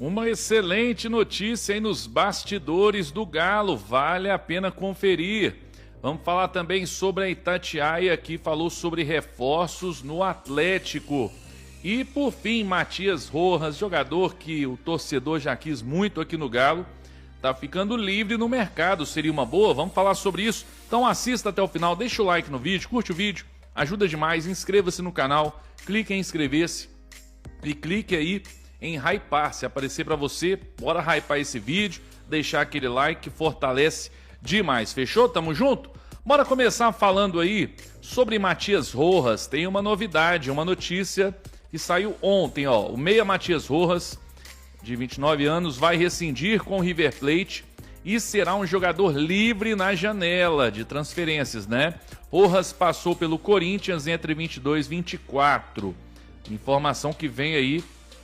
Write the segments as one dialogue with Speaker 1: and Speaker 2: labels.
Speaker 1: Uma excelente notícia aí nos bastidores do Galo, vale a pena conferir. Vamos falar também sobre a Itatiaia, que falou sobre reforços no Atlético. E por fim, Matias Rojas, jogador que o torcedor já quis muito aqui no Galo, tá ficando livre no mercado, seria uma boa? Vamos falar sobre isso. Então assista até o final, deixa o like no vídeo, curte o vídeo, ajuda demais, inscreva-se no canal, clique em inscrever-se e clique aí em hypar, se aparecer para você, bora hypar esse vídeo, deixar aquele like que fortalece demais, fechou? Tamo junto? Bora começar falando aí sobre Matias Rojas. Tem uma novidade, uma notícia que saiu ontem, ó. O meia Matias Rojas, de 29 anos, vai rescindir com o River Plate e será um jogador livre na janela de transferências, né? Rojas passou pelo Corinthians entre 22 e 24. Informação que vem aí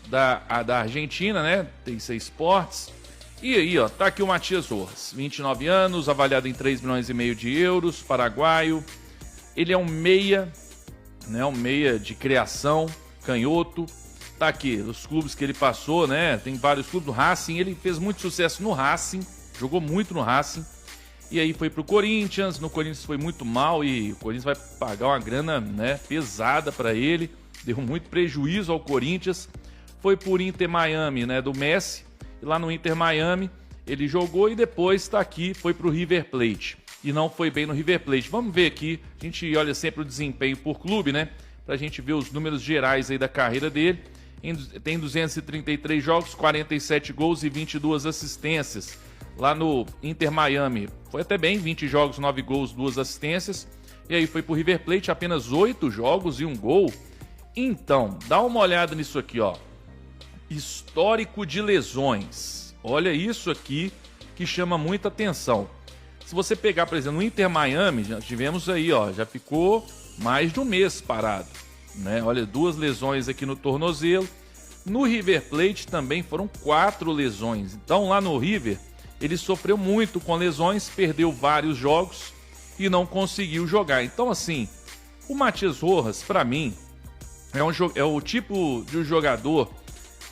Speaker 1: da Argentina, né? TIC Sports. E aí, ó, tá aqui o Matias Rojas, 29 anos, avaliado em 3,5 milhões de euros, paraguaio. Ele é um meia, né? Um meia de criação, canhoto. Tá aqui, os clubes que ele passou, né? Tem vários clubes do Racing, ele fez muito sucesso no Racing, jogou muito no Racing. E aí foi pro Corinthians, no Corinthians foi muito mal e o Corinthians vai pagar uma grana, né, pesada para ele. Deu muito prejuízo ao Corinthians. Foi por Inter Miami, né, do Messi. E lá no Inter Miami ele jogou e depois está aqui, foi pro River Plate. E não foi bem no River Plate. Vamos ver aqui, a gente olha sempre o desempenho por clube, né? Pra gente ver os números gerais aí da carreira dele. Tem 233 jogos, 47 gols e 22 assistências. Lá no Inter Miami foi até bem, 20 jogos, 9 gols, 2 assistências. E aí foi pro River Plate, apenas 8 jogos e 1 gol. Então, dá uma olhada nisso aqui, ó. Histórico de lesões. Olha isso aqui que chama muita atenção. Se você pegar, por exemplo, no Inter Miami, já tivemos aí, ó, já ficou mais de um mês parado, né? Olha, 2 lesões aqui no tornozelo. No River Plate também foram 4 lesões. Então lá no River, ele sofreu muito com lesões, perdeu vários jogos e não conseguiu jogar. Então assim, o Matias Rojas, para mim, é o tipo de jogador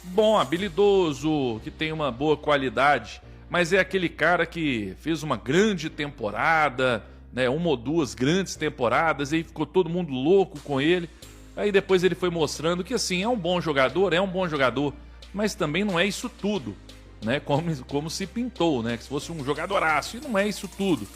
Speaker 1: bom, habilidoso, que tem uma boa qualidade, mas é aquele cara que fez uma grande temporada, né, 1 ou 2 grandes temporadas, e aí ficou todo mundo louco com ele. Aí depois ele foi mostrando que assim, é um bom jogador, mas também não é isso tudo, né, como se pintou, né, que se fosse um jogadoraço, e não é isso tudo.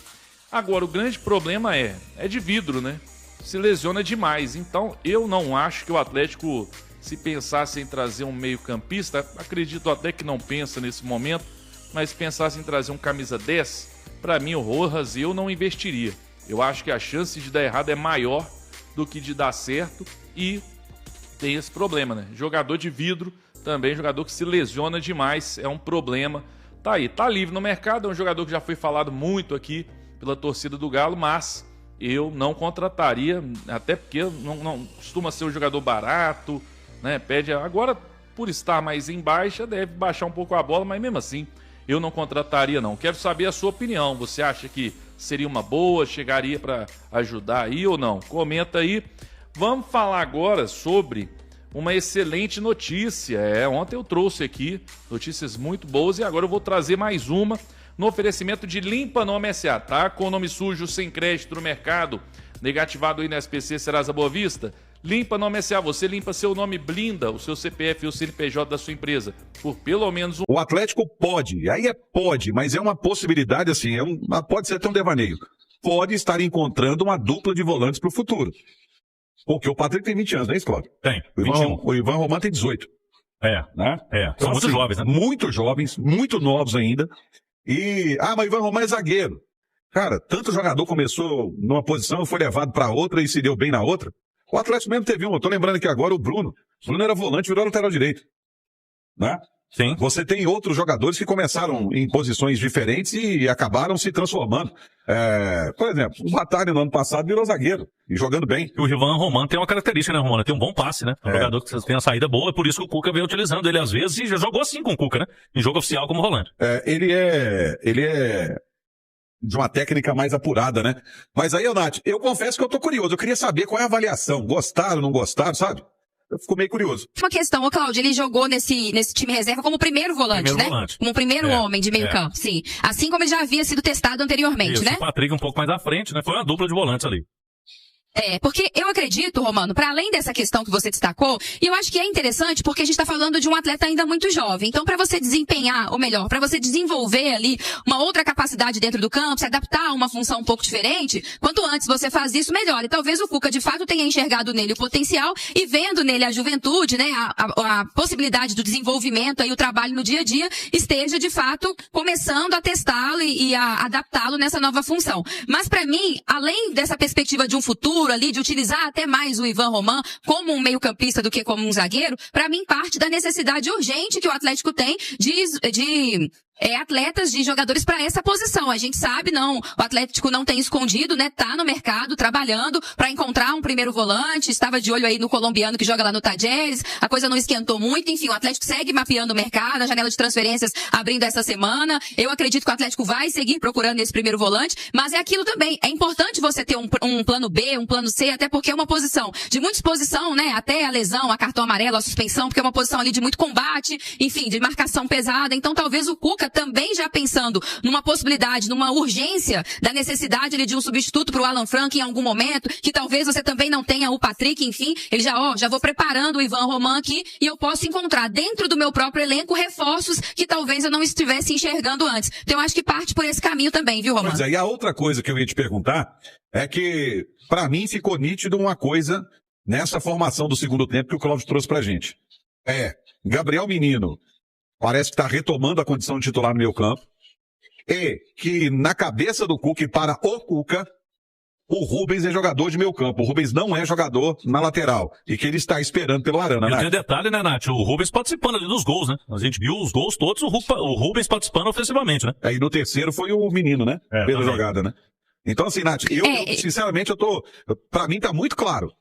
Speaker 1: Agora, o grande problema é de vidro, né, se lesiona demais. Então eu não acho que o Atlético, se pensasse em trazer um meio-campista, acredito até que não pensa nesse momento, mas pensasse em trazer um camisa 10, para mim o Rojas eu não investiria. Eu acho que a chance de dar errado é maior do que de dar certo e tem esse problema, né? Jogador de vidro também, jogador que se lesiona demais, é um problema. Tá aí, tá livre no mercado, é um jogador que já foi falado muito aqui pela torcida do Galo, mas eu não contrataria, até porque não costuma ser um jogador barato, né? Pede agora, por estar mais em baixa, deve baixar um pouco a bola, mas mesmo assim eu não contrataria não. Quero saber a sua opinião. Você acha que seria uma boa, chegaria para ajudar aí ou não? Comenta aí. Vamos falar agora sobre uma excelente notícia. Ontem eu trouxe aqui notícias muito boas e agora eu vou trazer mais uma no oferecimento de Limpa Nome SA, tá? Com o nome sujo, sem crédito no mercado, negativado aí na SPC Serasa Boa Vista. Limpa Nome SA, você limpa seu nome, blinda o seu CPF e o CNPJ da sua empresa por pelo menos um...
Speaker 2: O Atlético pode, aí pode, mas é uma possibilidade assim, pode ser até um devaneio. Pode estar encontrando uma dupla de volantes para o futuro. Porque o Patrick tem 20 anos, não é isso, Cláudio?
Speaker 3: Tem,
Speaker 2: o Ivan Román tem 18.
Speaker 3: Né? São muito
Speaker 2: assim,
Speaker 3: jovens, né?
Speaker 2: Muito jovens, muito novos ainda. Mas o Ivan Román é zagueiro. Cara, tanto jogador começou numa posição, foi levado para outra e se deu bem na outra. O Atlético mesmo teve eu tô lembrando aqui agora o Bruno. O Bruno era volante, virou lateral direito. Né?
Speaker 3: Sim.
Speaker 2: Você tem outros jogadores que começaram em posições diferentes e acabaram se transformando. Por exemplo, o Batalha no ano passado virou zagueiro e jogando bem.
Speaker 3: O Ivan Román tem uma característica, né, Román? Tem um bom passe, né? Um jogador que tem a saída boa, por isso que o Cuca veio utilizando ele às vezes e já jogou assim com o Cuca, né? Em jogo oficial como volante.
Speaker 2: Ele é de uma técnica mais apurada, né? Mas aí, Nath, eu confesso que eu tô curioso. Eu queria saber qual é a avaliação. Gostaram, não gostaram, sabe? ficou meio curioso.
Speaker 4: Uma questão, ô Cláudio, ele jogou nesse time reserva como primeiro volante, né? Como primeiro homem de meio campo, sim. Assim como ele já havia sido testado anteriormente,
Speaker 3: isso,
Speaker 4: né?
Speaker 3: O Patrick um pouco mais à frente, né? Foi uma dupla de volantes ali.
Speaker 4: Porque eu acredito, Romano, para além dessa questão que você destacou, e eu acho que é interessante porque a gente está falando de um atleta ainda muito jovem. Então, para você desempenhar, ou melhor, para você desenvolver ali uma outra capacidade dentro do campo, se adaptar a uma função um pouco diferente, quanto antes você faz isso, melhor. E talvez o Cuca, de fato, tenha enxergado nele o potencial e vendo nele a juventude, né, a possibilidade do desenvolvimento e o trabalho no dia a dia, esteja, de fato, começando a testá-lo e a adaptá-lo nessa nova função. Mas, para mim, além dessa perspectiva de um futuro, ali, de utilizar até mais o Ivan Roman como um meio-campista do que como um zagueiro, para mim parte da necessidade urgente que o Atlético tem de atletas, de jogadores para essa posição. A gente sabe, o Atlético não tem escondido, né? Tá no mercado, trabalhando para encontrar um primeiro volante, estava de olho aí no colombiano que joga lá no Tajeres, a coisa não esquentou muito, enfim, o Atlético segue mapeando o mercado, a janela de transferências abrindo essa semana. Eu acredito que o Atlético vai seguir procurando esse primeiro volante, mas é aquilo também, é importante você ter um plano B, um plano C, até porque é uma posição de muita exposição, né? Até a lesão, a cartão amarelo, a suspensão, porque é uma posição ali de muito combate, enfim, de marcação pesada. Então talvez o Cuca também já pensando numa possibilidade, numa urgência da necessidade ali de um substituto para o Alan Franco em algum momento, que talvez você também não tenha o Patrick, enfim, ele já vou preparando o Ivan Roman aqui e eu posso encontrar dentro do meu próprio elenco reforços que talvez eu não estivesse enxergando antes. Então eu acho que parte por esse caminho também, viu, Roman?
Speaker 2: Pois é, e a outra coisa que eu ia te perguntar é que, para mim, ficou nítido uma coisa nessa formação do segundo tempo que o Cláudio trouxe pra gente. Gabriel Menino parece que está retomando a condição de titular no meio campo. E que na cabeça do Cuca e para o Cuca, o Rubens é jogador de meio campo. O Rubens não é jogador na lateral. E que ele está esperando pelo Arana,
Speaker 3: né? E tem detalhe, né, Nath? O Rubens participando ali dos gols, né? A gente viu os gols todos, o Rubens participando ofensivamente, né?
Speaker 2: E no terceiro foi o Menino, né? Pela jogada, né? Então, assim, Nath, eu sinceramente, pra mim tá muito claro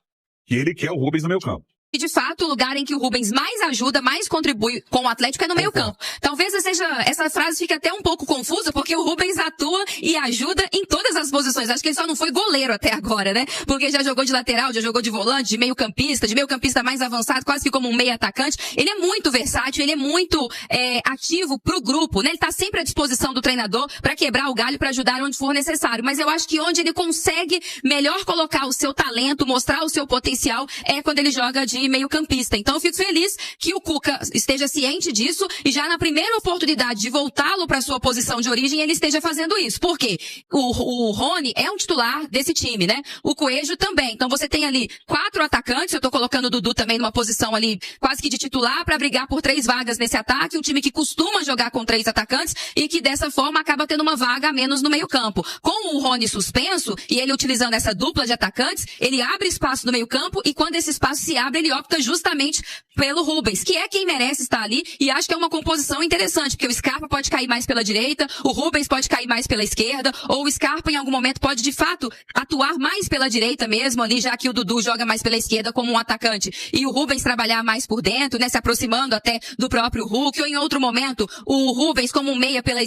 Speaker 2: que ele quer o Rubens no meio campo.
Speaker 4: E, de fato, o lugar em que o Rubens mais ajuda, mais contribui com o Atlético é no meio-campo. Talvez essa frase fique até um pouco confusa, porque o Rubens atua e ajuda em todas as posições. Acho que ele só não foi goleiro até agora, né? Porque já jogou de lateral, já jogou de volante, de meio-campista mais avançado, quase que como um meio-atacante. Ele é muito versátil, ele é muito ativo pro grupo, né? Ele tá sempre à disposição do treinador para quebrar o galho, para ajudar onde for necessário. Mas eu acho que onde ele consegue melhor colocar o seu talento, mostrar o seu potencial, é quando ele joga de meio-campista. Então eu fico feliz que o Cuca esteja ciente disso e já na primeira oportunidade de voltá-lo para sua posição de origem, ele esteja fazendo isso. Por quê? O Rony é um titular desse time, né? O Coelho também. Então você tem ali 4 atacantes, eu tô colocando o Dudu também numa posição ali quase que de titular para brigar por 3 vagas nesse ataque, um time que costuma jogar com 3 atacantes e que dessa forma acaba tendo uma vaga a menos no meio-campo. Com o Rony suspenso e ele utilizando essa dupla de atacantes, ele abre espaço no meio-campo e quando esse espaço se abre, ele opta justamente pelo Rubens, que é quem merece estar ali, e acho que é uma composição interessante, porque o Scarpa pode cair mais pela direita, o Rubens pode cair mais pela esquerda, ou o Scarpa em algum momento pode de fato atuar mais pela direita mesmo ali, já que o Dudu joga mais pela esquerda como um atacante, e o Rubens trabalhar mais por dentro, né, se aproximando até do próprio Hulk, ou em outro momento, o Rubens como um meia pela